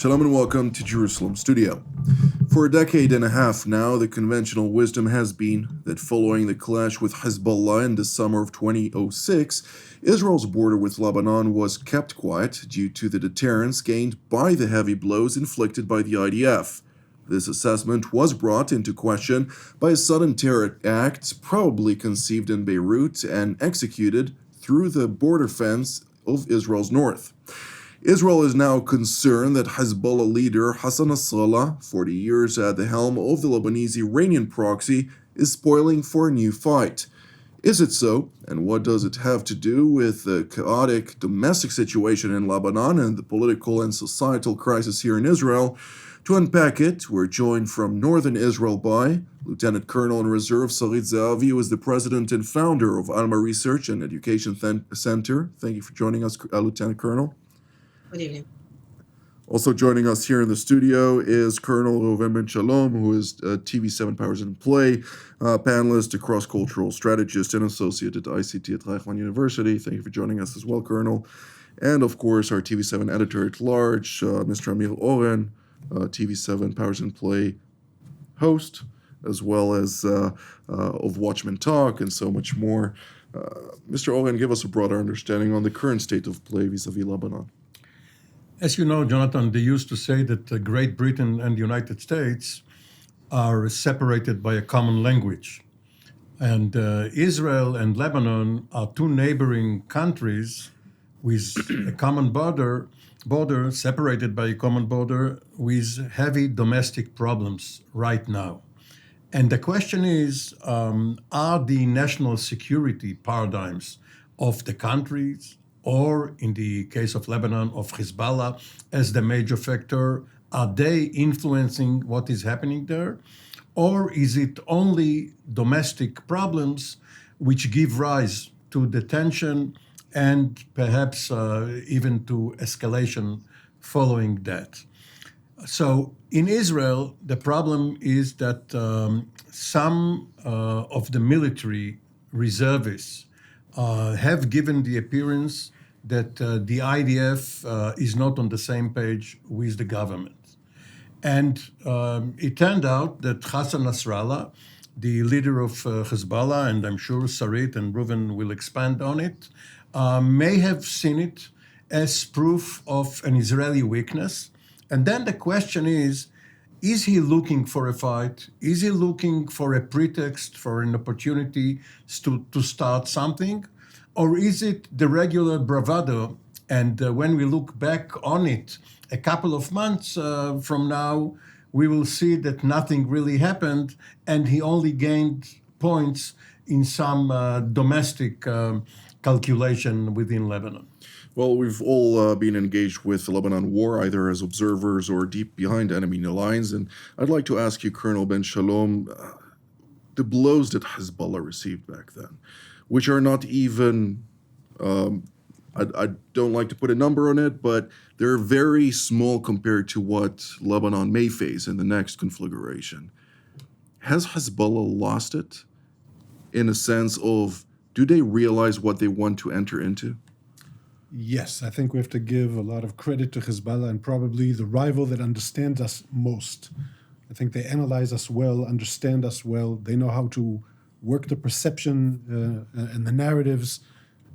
Shalom and welcome to Jerusalem Studio. For a decade and a half now, the conventional wisdom has been that following the clash with Hezbollah in the summer of 2006, Israel's border with Lebanon was kept quiet due to the deterrence gained by the heavy blows inflicted by the IDF. This assessment was brought into question by a sudden terror act probably conceived in Beirut and executed through the border fence of Israel's north. Israel is now concerned that Hezbollah leader Hassan Nasrallah, 40 years at the helm of the Lebanese-Iranian proxy, is spoiling for a new fight. Is it so? And what does it have to do with the chaotic domestic situation in Lebanon and the political and societal crisis here in Israel? To unpack it, we're joined from northern Israel by Lieutenant Colonel in Reserve Sarit Zehavi, who is the president and founder of Alma Research and Education Center. Thank you for joining us, Lieutenant Colonel. Good evening. Also joining us here in the studio is Colonel Reuven Ben-Shalom, who is TV7 Powers in Play, panelist, a cross-cultural strategist, and associate at ICT at Reichman University. Thank you for joining us as well, Colonel. And, of course, our TV7 editor-at-large, Mr. Amir Oren, TV7 Powers in Play host, as well as of Watchmen Talk and so much more. Mr. Oren, give us a broader understanding on the current state of play vis-a-vis Lebanon. As you know, Jonathan, they used to say that Great Britain and the United States are separated by a common language. And Israel and Lebanon are two neighboring countries with a common border separated by a common border with heavy domestic problems right now. And the question is, are the national security paradigms of the countries, or in the case of Lebanon, of Hezbollah as the major factor, are they influencing what is happening there? Or is it only domestic problems which give rise to the tension and perhaps even to escalation following that? So in Israel, the problem is that some of the military reservists have given the appearance that the IDF is not on the same page with the government. And it turned out that Hassan Nasrallah, the leader of Hezbollah, and I'm sure Sarit and Reuven will expand on it, may have seen it as proof of an Israeli weakness. And then the question is he looking for a fight? Is he looking for a pretext, for an opportunity to start something? Or is it the regular bravado? And when we look back on it a couple of months from now, we will see that nothing really happened and he only gained points in some domestic calculation within Lebanon. Well, we've all been engaged with the Lebanon war, either as observers or deep behind enemy lines. And I'd like to ask you, Colonel Ben-Shalom, the blows that Hezbollah received back then, which are not even, I don't like to put a number on it, but they're very small compared to what Lebanon may face in the next conflagration. Has Hezbollah lost it in a sense of, do they realize what they want to enter into? Yes, I think we have to give a lot of credit to Hezbollah and probably the rival that understands us most. I think they analyze us well, understand us well. They know how to work the perception and the narratives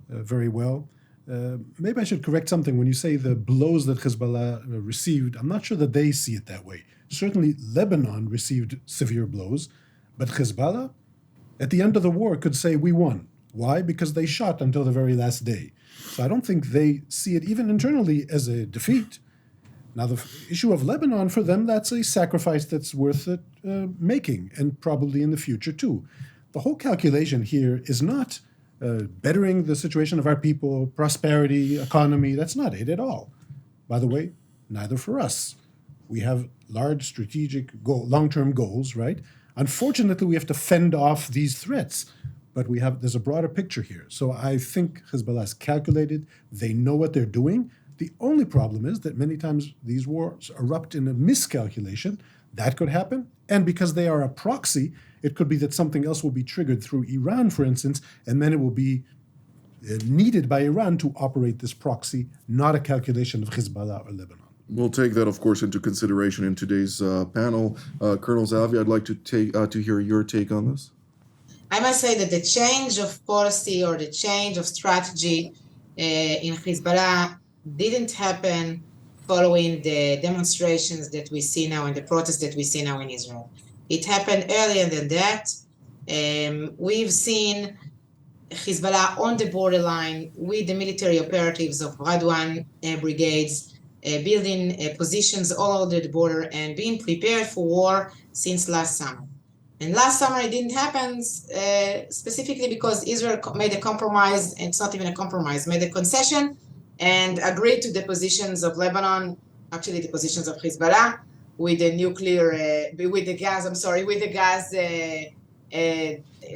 very well. Maybe I should correct something. When you say the blows that Hezbollah received, I'm not sure that they see it that way. Certainly Lebanon received severe blows, but Hezbollah, at the end of the war, could say we won. Why? Because they shot until the very last day. So I don't think they see it even internally as a defeat. Now, the issue of Lebanon, for them, that's a sacrifice that's worth it making, and probably in the future, too. The whole calculation here is not bettering the situation of our people, prosperity, economy. That's not it at all. By the way, neither for us. We have large strategic long-term goals, right? Unfortunately, we have to fend off these threats. But there's a broader picture here. So I think Hezbollah is calculated. They know what they're doing. The only problem is that many times these wars erupt in a miscalculation. That could happen. And because they are a proxy, it could be that something else will be triggered through Iran, for instance, and then it will be needed by Iran to operate this proxy, not a calculation of Hezbollah or Lebanon. We'll take that, of course, into consideration in today's panel. Colonel Zavi, I'd like to hear your take on this. I must say that the change of policy or the change of strategy in Hezbollah didn't happen following the demonstrations that we see now and the protests that we see now in Israel. It happened earlier than that. We've seen Hezbollah on the borderline with the military operatives of Radwan brigades, building positions all over the border and being prepared for war since last summer. And last summer it didn't happen specifically because Israel made a compromise, and it's not even a compromise, made a concession and agreed to the positions of Lebanon, actually the positions of Hezbollah, with the gas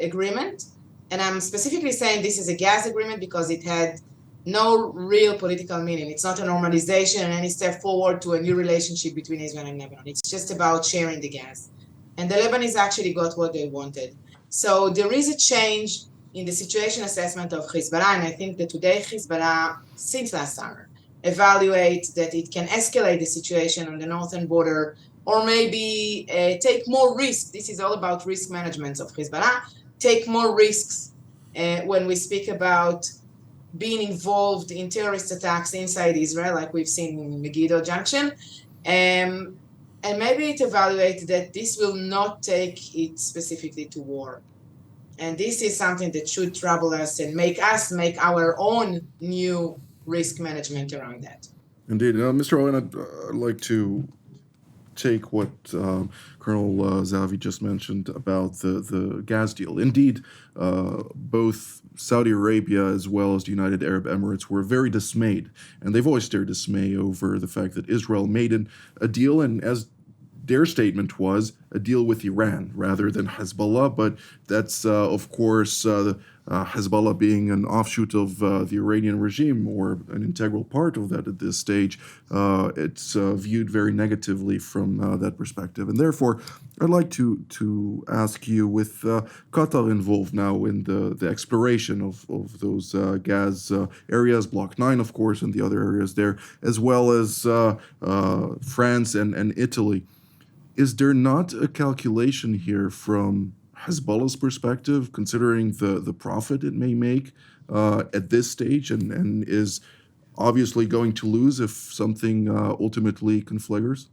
agreement. And I'm specifically saying this is a gas agreement because it had no real political meaning. It's not a normalization and any step forward to a new relationship between Israel and Lebanon. It's just about sharing the gas. And the Lebanese actually got what they wanted. So there is a change in the situation assessment of Hezbollah, and I think that today Hezbollah, since last summer, evaluates that it can escalate the situation on the northern border or maybe take more risks. This is all about risk management of Hezbollah. Take more risks when we speak about being involved in terrorist attacks inside Israel, like we've seen in Megiddo Junction. And maybe it evaluates that this will not take it specifically to war. And this is something that should trouble us and make us make our own new risk management around that. Indeed. Mr. Owen, I'd like to take what Colonel Zavi just mentioned about the gas deal. Indeed, both Saudi Arabia as well as the United Arab Emirates were very dismayed, and they've voiced their dismay over the fact that Israel made a deal, and as their statement was, a deal with Iran rather than Hezbollah, but that's, of course, Hezbollah being an offshoot of the Iranian regime or an integral part of that at this stage, it's viewed very negatively from that perspective. And therefore, I'd like to ask you, with Qatar involved now in the exploration of those gas areas, Block 9, of course, and the other areas there, as well as France and Italy, is there not a calculation here from Hezbollah's perspective, considering the profit it may make at this stage, and is obviously going to lose if something ultimately conflaggers?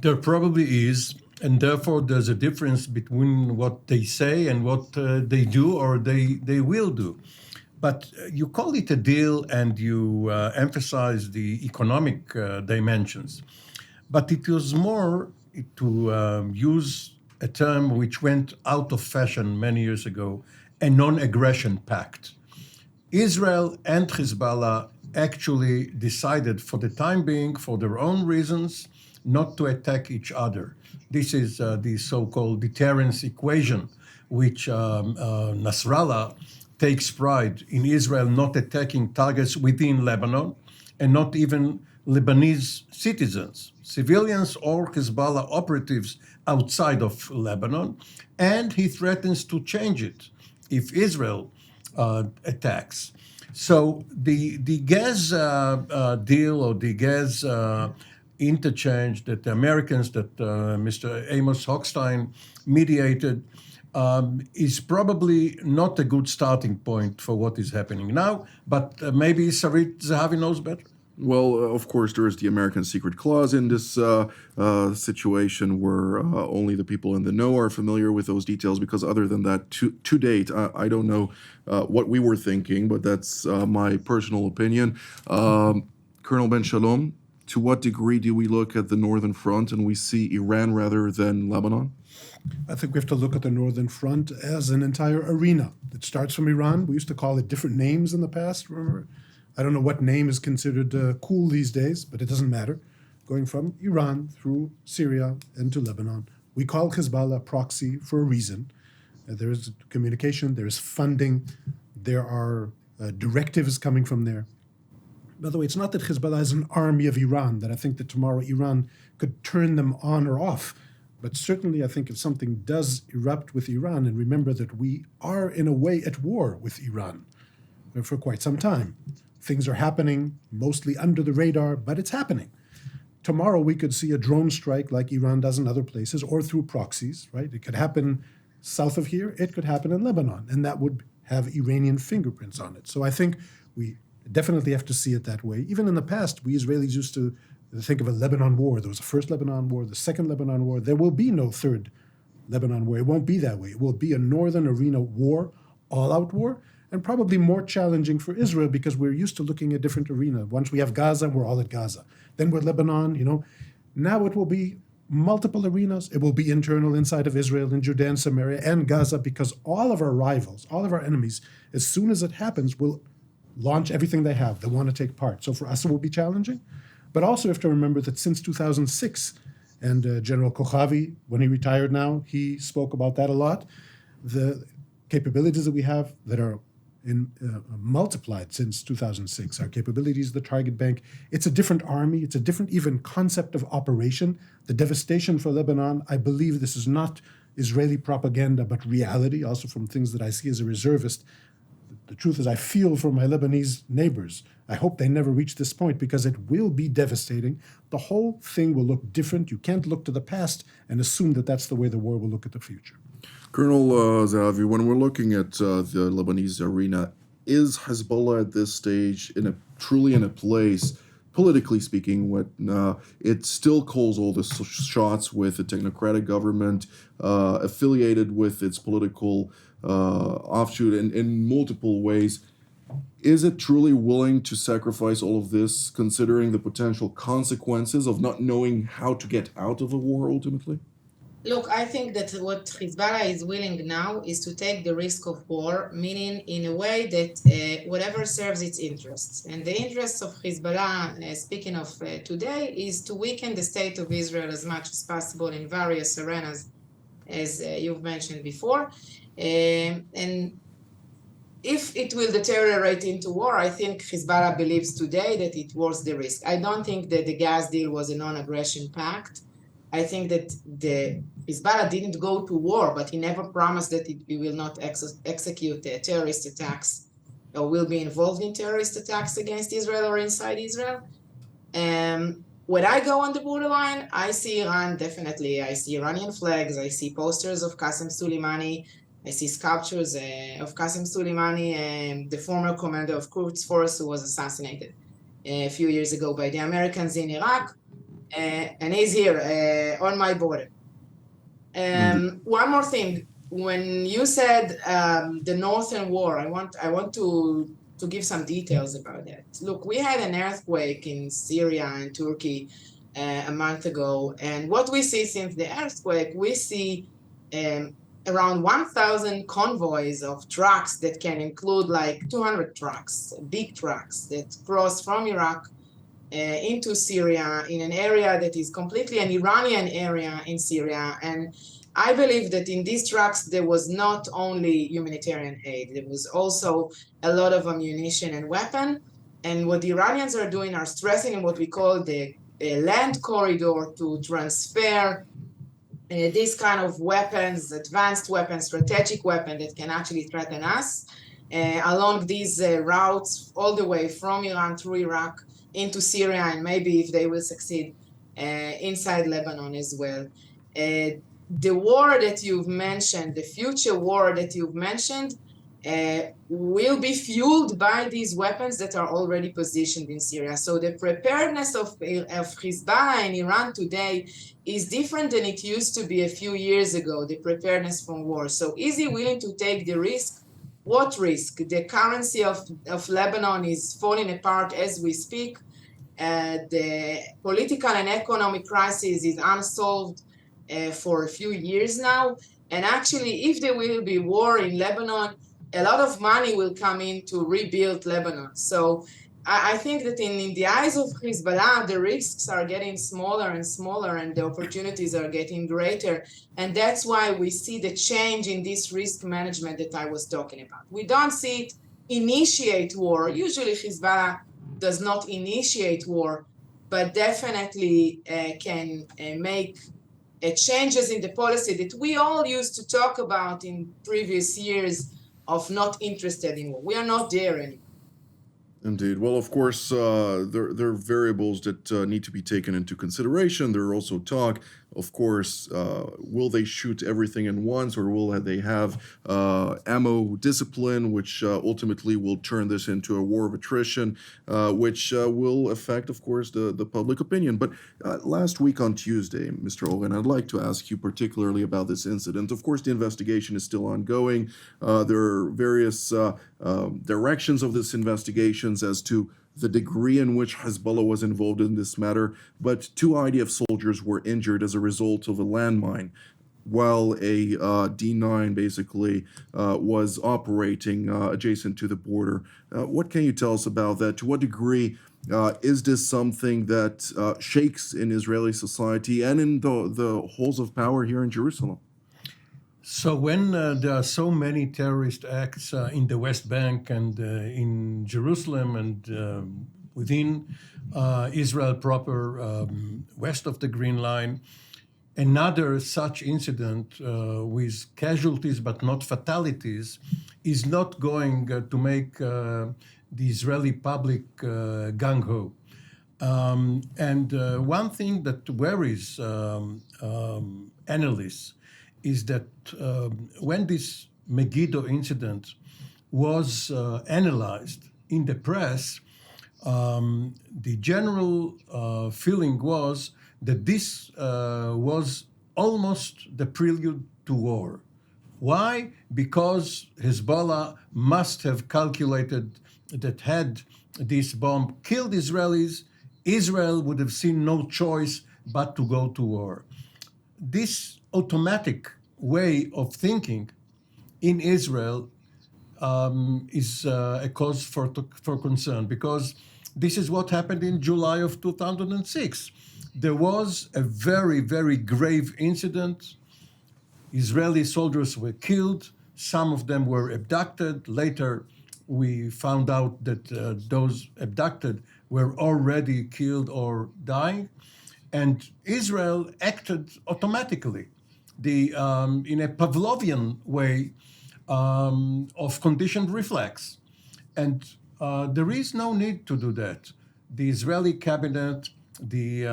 There probably is, and therefore there's a difference between what they say and what they do or they will do. But you call it a deal and you emphasize the economic dimensions. But it was more to use a term which went out of fashion many years ago, a non-aggression pact. Israel and Hezbollah actually decided for the time being, for their own reasons, not to attack each other. This is the so-called deterrence equation, which Nasrallah takes pride in Israel not attacking targets within Lebanon and not even Lebanese citizens, civilians or Hezbollah operatives outside of Lebanon, and he threatens to change it if Israel attacks. So the gas deal or the gas interchange that the Americans, that Mr. Amos Hochstein mediated, is probably not a good starting point for what is happening now, but maybe Sarit Zahavi knows better. Well, of course, there is the American secret clause in this situation where only the people in the know are familiar with those details, because other than that, to date, I don't know what we were thinking, but that's my personal opinion. Colonel Ben-Shalom, to what degree do we look at the Northern Front and we see Iran rather than Lebanon? I think we have to look at the Northern Front as an entire arena. It starts from Iran. We used to call it different names in the past, remember? I don't know what name is considered cool these days, but it doesn't matter. Going from Iran through Syria and to Lebanon. We call Hezbollah proxy for a reason. There is communication, there is funding, there are directives coming from there. By the way, it's not that Hezbollah is an army of Iran, that I think that tomorrow Iran could turn them on or off. But certainly I think if something does erupt with Iran, and remember that we are in a way at war with Iran for quite some time. Things are happening mostly under the radar, but it's happening. tomorrow we could see a drone strike like Iran does in other places, or through proxies, right? It could happen south of here, it could happen in Lebanon, and that would have Iranian fingerprints on it. So I think we definitely have to see it that way. Even in the past, we Israelis used to think of a Lebanon war. There was the first Lebanon war, the second Lebanon war. There will be no third Lebanon war. It won't be that way. It will be a northern arena war, all-out war, and probably more challenging for Israel because we're used to looking at different arenas. Once we have Gaza, we're all at Gaza. Then we're Lebanon, Now it will be multiple arenas. It will be internal inside of Israel, in Judea and Samaria, and Gaza, because all of our rivals, all of our enemies, as soon as it happens, will launch everything they have. They want to take part. So for us, it will be challenging. But also have to remember that since 2006, and General Kochavi, when he retired now, he spoke about that a lot, the capabilities that we have that are multiplied since 2006. Our capabilities, the target bank, it's a different army. It's a different even concept of operation. The devastation for Lebanon, I believe this is not Israeli propaganda, but reality, also from things that I see as a reservist. The truth is I feel for my Lebanese neighbors. I hope they never reach this point because it will be devastating. The whole thing will look different. You can't look to the past and assume that that's the way the war will look at the future. Colonel Zahavi, when we're looking at the Lebanese arena, is Hezbollah at this stage truly in a place, politically speaking, when it still calls all the shots with a technocratic government affiliated with its political offshoot in multiple ways? Is it truly willing to sacrifice all of this, considering the potential consequences of not knowing how to get out of a war ultimately? Look, I think that what Hezbollah is willing now is to take the risk of war, meaning in a way that whatever serves its interests. And the interests of Hezbollah, speaking of today, is to weaken the state of Israel as much as possible in various arenas, as you've mentioned before. And if it will deteriorate into war, I think Hezbollah believes today that it was the risk. I don't think that the gas deal was a non-aggression pact. I think that the Hezbollah didn't go to war, but he never promised that he will not execute terrorist attacks or will be involved in terrorist attacks against Israel or inside Israel. When I go on the borderline, I see Iran, definitely. I see Iranian flags. I see posters of Qasem Soleimani. I see sculptures of Qasem Soleimani, the former commander of Quds Force who was assassinated a few years ago by the Americans in Iraq. And he's here on my border. One more thing, when you said the Northern War, I want to give some details about that. Look, we had an earthquake in Syria and Turkey a month ago, and what we see since the earthquake, we see around 1,000 convoys of trucks that can include like 200 trucks, big trucks that cross from Iraq into Syria in an area that is completely an Iranian area in Syria. And I believe that in these trucks, there was not only humanitarian aid, there was also a lot of ammunition and weapon. And what the Iranians are doing are stressing in what we call the land corridor to transfer these kind of weapons, advanced weapons, strategic weapons that can actually threaten us along these routes all the way from Iran through Iraq into Syria, and maybe if they will succeed inside Lebanon as well. The war that you've mentioned, the future war that you've mentioned, will be fueled by these weapons that are already positioned in Syria. So the preparedness of Hezbollah and Iran today is different than it used to be a few years ago, the preparedness for war. So is he willing to take the risk? What risk? The currency of Lebanon is falling apart as we speak. The political and economic crisis is unsolved for a few years now. And actually, if there will be war in Lebanon, a lot of money will come in to rebuild Lebanon. So I think that in the eyes of Hezbollah, the risks are getting smaller and smaller and the opportunities are getting greater. And that's why we see the change in this risk management that I was talking about. We don't see it initiate war. Usually Hezbollah does not initiate war, but definitely can make changes in the policy that we all used to talk about in previous years of not interested in war. We are not there anymore. Indeed. Well, of course, there are variables that need to be taken into consideration. There are also talk, of course, will they shoot everything in once, or will they have ammo discipline, which ultimately will turn this into a war of attrition, which will affect, of course, the public opinion. But last week on Tuesday, Mr. Oren, I'd like to ask you particularly about this incident. Of course, the investigation is still ongoing. There are various directions of this investigation as to the degree in which Hezbollah was involved in this matter, but two IDF soldiers were injured as a result of a landmine while a D9 basically was operating adjacent to the border. What can you tell us about that? To what degree is this something that shakes in Israeli society and in the halls of power here in Jerusalem? So when there are so many terrorist acts in the West Bank and in Jerusalem and within Israel proper, west of the Green Line, another such incident with casualties but not fatalities is not going to make the Israeli public gung-ho. And one thing that worries analysts is that when this Megiddo incident was analyzed in the press, the general feeling was that this was almost the prelude to war. Why? Because Hezbollah must have calculated that had this bomb killed Israelis, Israel would have seen no choice but to go to war. This automatic way of thinking in Israel is a cause for concern, because this is what happened in July of 2006. There was a very, very grave incident. Israeli soldiers were killed. Some of them were abducted. Later, we found out that those abducted were already killed or dying. And Israel acted automatically, in a Pavlovian way of conditioned reflex. And there is no need to do that. The Israeli cabinet, the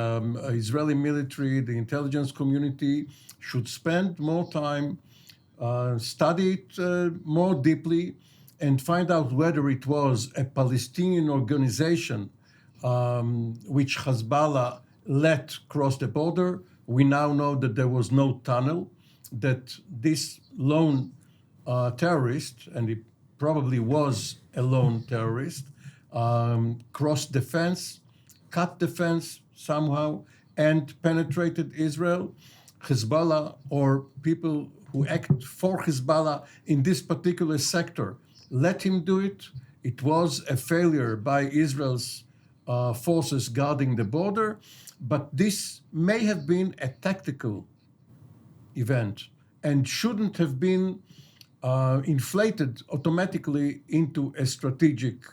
Israeli military, the intelligence community should spend more time, study it more deeply, and find out whether it was a Palestinian organization which Hezbollah let cross the border. We now know that there was no tunnel, that this lone terrorist, and it probably was a lone terrorist, crossed the fence, cut the fence somehow, and penetrated Israel. Hezbollah, or people who act for Hezbollah in this particular sector, let him do it. It was a failure by Israel's forces guarding the border, but this may have been a tactical event and shouldn't have been inflated automatically into a strategic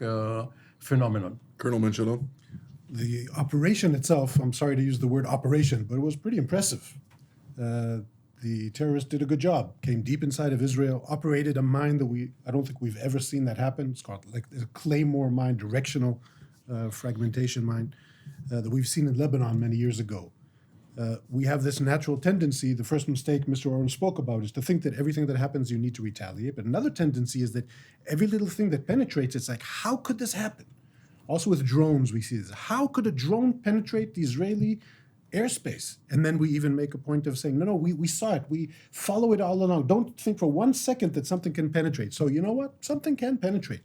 phenomenon. Colonel Ben-Shalom? The operation itself, I'm sorry to use the word operation, but it was pretty impressive. The terrorists did a good job, came deep inside of Israel, operated a mine that I don't think we've ever seen that happen. It's called like a Claymore mine, directional fragmentation mine that we've seen in Lebanon many years ago. We have this natural tendency, the first mistake Mr. Oren spoke about, is to think that everything that happens you need to retaliate. But another tendency is that every little thing that penetrates, it's like, how could this happen? Also with drones, we see this. How could a drone penetrate the Israeli airspace? And then we even make a point of saying, no, we saw it. We follow it all along. Don't think for 1 second that something can penetrate. So you know what? Something can penetrate.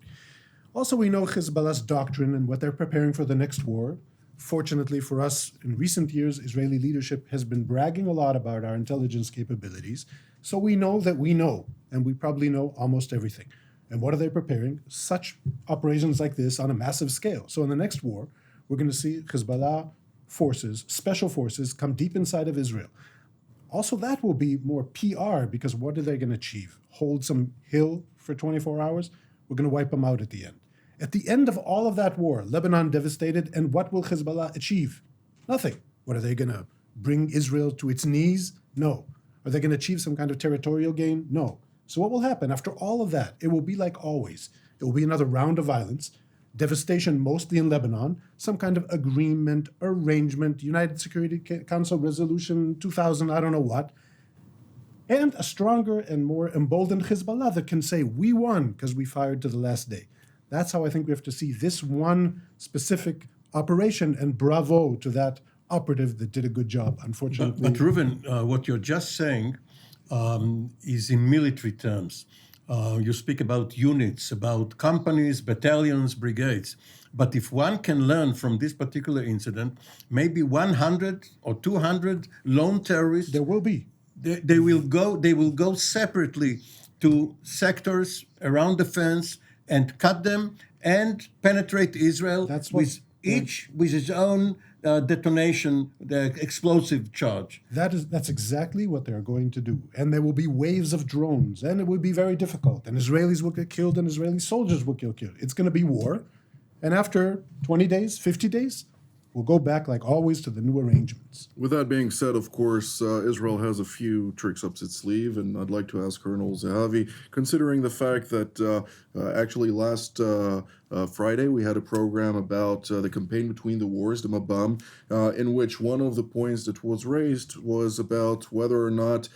Also, we know Hezbollah's doctrine and what they're preparing for the next war. Fortunately for us, in recent years, Israeli leadership has been bragging a lot about our intelligence capabilities. So we know that we know, and we probably know almost everything. And what are they preparing? Such operations like this on a massive scale. So in the next war, we're going to see Hezbollah forces, special forces, come deep inside of Israel. Also, that will be more PR, because what are they going to achieve? Hold some hill for 24 hours? We're going to wipe them out at the end. At the end of all of that war, Lebanon devastated, and what will Hezbollah achieve? Nothing. What are they going to bring Israel to its knees? No. Are they going to achieve some kind of territorial gain? No. So what will happen after all of that? It will be like always. It will be another round of violence. devastation mostly in Lebanon, some kind of agreement, arrangement, United Security Council Resolution 2000, I don't know what, and a stronger and more emboldened Hezbollah that can say, we won because we fired to the last day. That's how I think we have to see this one specific operation, and bravo to that operative that did a good job. Unfortunately, But Reuven, what you're just saying is in military terms. You speak about units, about companies, battalions, brigades. But if one can learn from this particular incident, maybe 100 or 200 lone terrorists, there will be. they will go separately to sectors around the fence and cut them and penetrate Israel with his own detonation, the explosive charge. That's exactly what they're going to do. And there will be waves of drones, and it will be very difficult. And Israelis will get killed, and Israeli soldiers will get killed. It's going to be war. And after 20 days, 50 days, we'll go back, like always, to the new arrangements. With that being said, of course, Israel has a few tricks up its sleeve, and I'd like to ask Colonel Zehavi, considering the fact that actually last Friday we had a program about the campaign between the wars, the Mabam, in which one of the points that was raised was about whether or not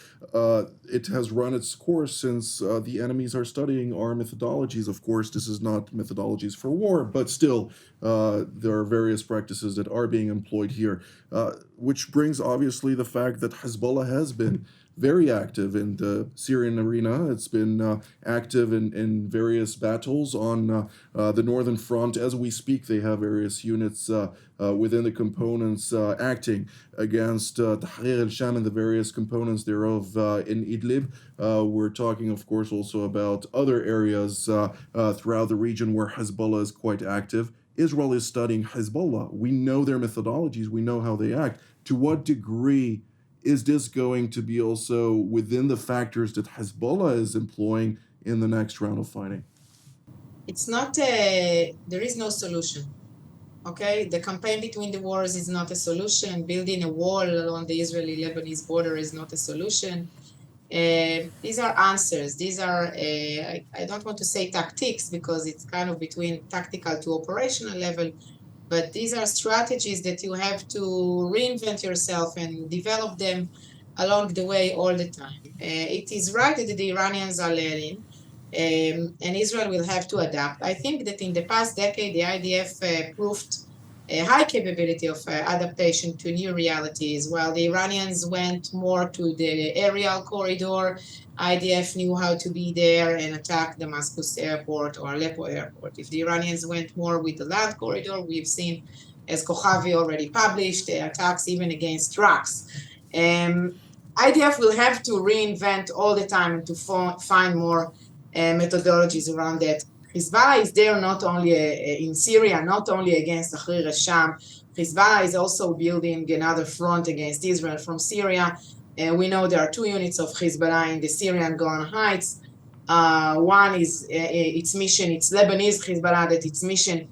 it has run its course since the enemies are studying our methodologies. Of course, this is not methodologies for war, but still, there are various practices that are being employed here, which brings obviously the fact that Hezbollah has been very active in the Syrian arena. It's been active in various battles on the northern front. As we speak, they have various units within the components acting against Tahrir al-Sham and the various components thereof in Idlib. We're talking, of course, also about other areas throughout the region where Hezbollah is quite active. Israel is studying Hezbollah. We know their methodologies. We know how they act. To what degree is this going to be also within the factors that Hezbollah is employing in the next round of fighting? It's not there is no solution. Okay, the campaign between the wars is not a solution. Building a wall along the Israeli-Lebanese border is not a solution. These are answers. These are, I don't want to say tactics because it's kind of between tactical to operational level, but these are strategies that you have to reinvent yourself and develop them along the way all the time. It is right that the Iranians are learning, and Israel will have to adapt. I think that in the past decade, the IDF proved a high capability of adaptation to new realities. While the Iranians went more to the aerial corridor, IDF knew how to be there and attack Damascus airport or Aleppo airport. If the Iranians went more with the land corridor, we've seen, as Kochavi already published, attacks even against trucks. IDF will have to reinvent all the time and to find more methodologies around that. Hezbollah is there not only in Syria, not only against Tahrir al-Sham. Hezbollah is also building another front against Israel from Syria. We know there are two units of Hezbollah in the Syrian Golan Heights. One is its mission, it's Lebanese Hezbollah, that its mission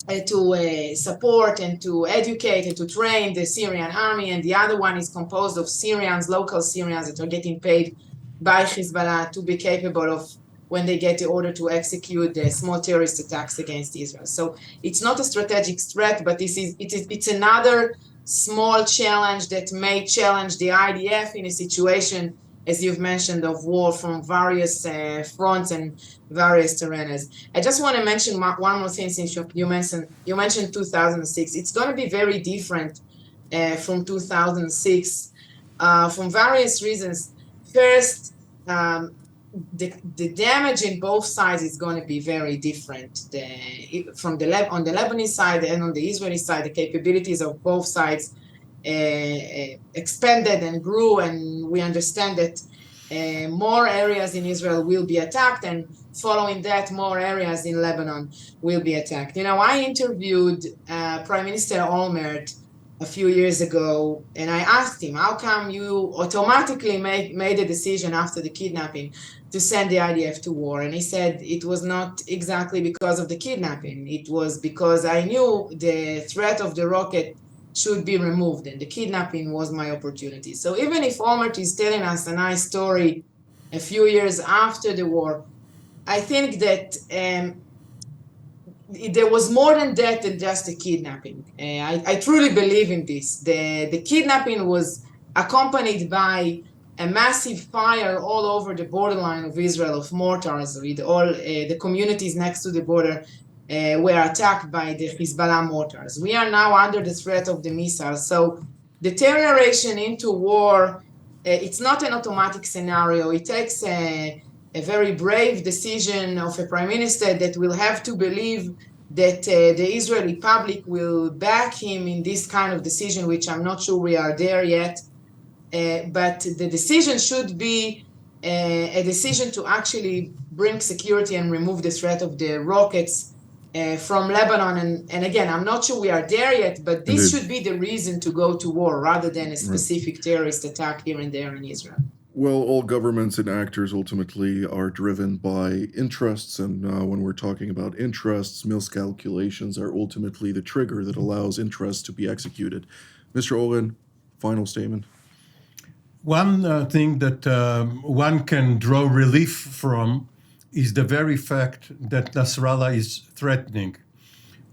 to support and to educate and to train the Syrian army, and the other one is composed of Syrians, local Syrians that are getting paid by Hezbollah to be capable of, when they get the order, to execute the small terrorist attacks against Israel. So it's not a strategic threat, but it's another small challenge that may challenge the IDF in a situation, as you've mentioned, of war from various fronts and various terrains. I just want to mention one more thing, since you mentioned 2006. It's going to be very different from 2006 from various reasons. First, the damage in both sides is going to be very different. On the Lebanese side and on the Israeli side, the capabilities of both sides expanded and grew, and we understand that more areas in Israel will be attacked, and following that, more areas in Lebanon will be attacked. I interviewed Prime Minister Oren a few years ago, and I asked him, how come you automatically made a decision after the kidnapping to send the IDF to war? And he said it was not exactly because of the kidnapping. It was because I knew the threat of the rocket should be removed, and the kidnapping was my opportunity. So even if Omer is telling us a nice story a few years after the war, I think that there was more than that than just a kidnapping. I truly believe in this. The kidnapping was accompanied by a massive fire all over the borderline of Israel of mortars, with all the communities next to the border were attacked by the Hezbollah mortars. We are now under the threat of the missiles. So deterioration into war, it's not an automatic scenario. It takes a very brave decision of a prime minister that will have to believe that the Israeli public will back him in this kind of decision, which I'm not sure we are there yet. But the decision should be a decision to actually bring security and remove the threat of the rockets from Lebanon. And again, I'm not sure we are there yet, but this should be the reason to go to war rather than a specific terrorist attack here and there in Israel. Well, all governments and actors ultimately are driven by interests, and when we're talking about interests, miscalculations are ultimately the trigger that allows interests to be executed. Mr. Oren, final statement. One thing that one can draw relief from is the very fact that Nasrallah is threatening.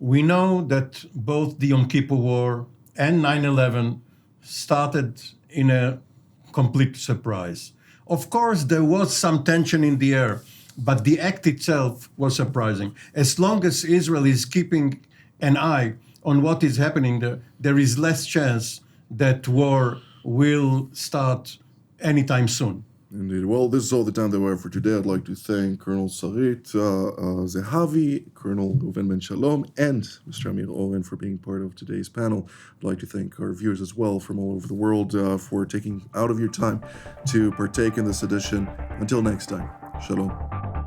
We know that both the Yom Kippur War and 9/11 started in a complete surprise. Of course, there was some tension in the air, but the act itself was surprising. As long as Israel is keeping an eye on what is happening there, there is less chance that war will start anytime soon. Indeed. Well, this is all the time that we have for today. I'd like to thank Colonel Sarit Zehavi, Colonel Reuven Ben-Shalom, and Mr. Amir Oren for being part of today's panel. I'd like to thank our viewers as well from all over the world for taking out of your time to partake in this edition. Until next time, Shalom.